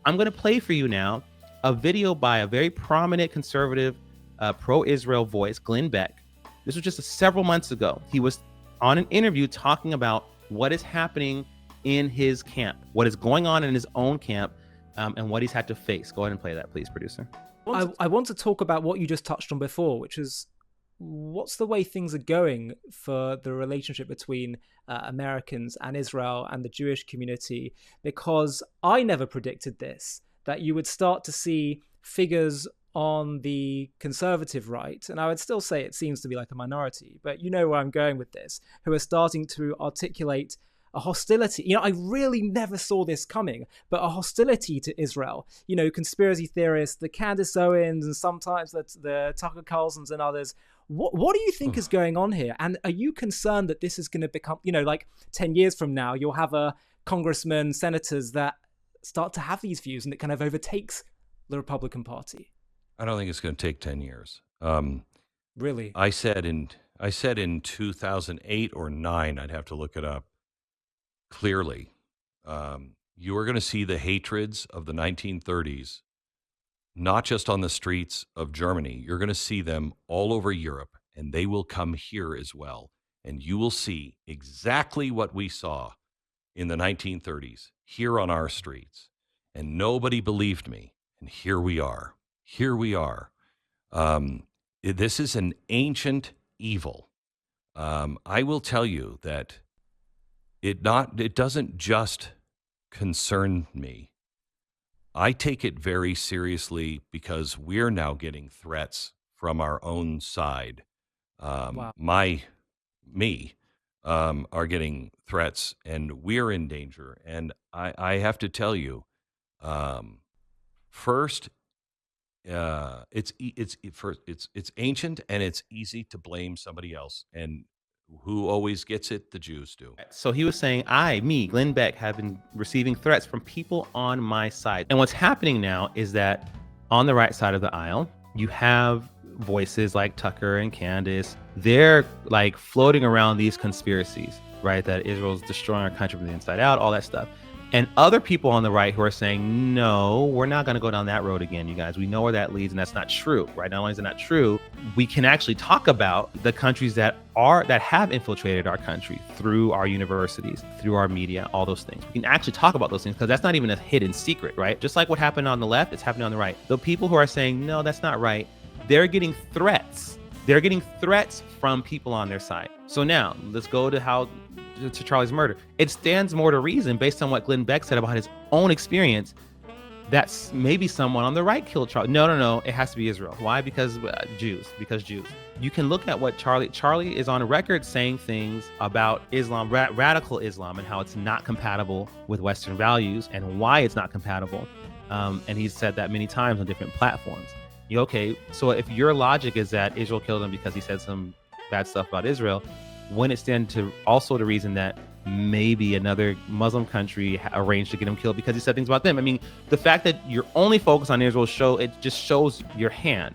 I'm going to play for you now a video by a very prominent conservative pro-Israel voice, Glenn Beck. This was just several months ago. He was on an interview talking about what is happening in his camp, what is going on in his own camp, and what he's had to face. Go ahead and play that, please, producer. I want to talk about what you just touched on before, which is what's the way things are going for the relationship between Americans and Israel and the Jewish community, because I never predicted this, that you would start to see figures on the conservative right, and I would still say it seems to be like a minority, but you know where I'm going with this, who are starting to articulate a hostility. I really never saw this coming, but a hostility to Israel. Conspiracy theorists, the Candace Owens, and sometimes the Tucker Carlsons and others. What do you think is going on here? And are you concerned that this is going to become, like 10 years from now, you'll have a congressman, senators that start to have these views and it kind of overtakes the Republican Party? I don't think it's going to take 10 years. Really? I said in 2008 or 9, I'd have to look it up, clearly, you are going to see the hatreds of the 1930s, not just on the streets of Germany. You're going to see them all over Europe, and they will come here as well. And you will see exactly what we saw in the 1930s here on our streets. And nobody believed me. And here we are. Here we are. This is an ancient evil. I will tell you that it doesn't just concern me. I take it very seriously because we're now getting threats from our own side. Wow. Are getting threats, and we're in danger. And I have to tell you, first, it's ancient, and it's easy to blame somebody else. And who always gets it? The Jews do. So he was saying, Glenn Beck, have been receiving threats from people on my side. And what's happening now is that on the right side of the aisle, you have voices like Tucker and Candace. They're like floating around these conspiracies, right? That Israel's destroying our country from the inside out, all that stuff. And other people on the right who are saying, no, we're not going to go down that road again, you guys. We know where that leads, and that's not true, right? Not only is it not true, we can actually talk about the countries that have infiltrated our country through our universities, through our media, all those things. We can actually talk about those things because that's not even a hidden secret, right? Just like what happened on the left, it's happening on the right. The people who are saying, no, that's not right, they're getting threats. They're getting threats from people on their side. So now let's go to Charlie's murder. It stands more to reason, based on what Glenn Beck said about his own experience, that maybe someone on the right killed Charlie. No, it has to be Israel. Why? Because Jews. You can look at what Charlie is on record saying things about Islam, radical Islam, and how it's not compatible with Western values and why it's not compatible. And he's said that many times on different platforms. Okay, so if your logic is that Israel killed him because he said some bad stuff about Israel, wouldn't it stand to also the reason that maybe another Muslim country arranged to get him killed because he said things about them? I mean, the fact that you're only focused on Israel just shows your hand.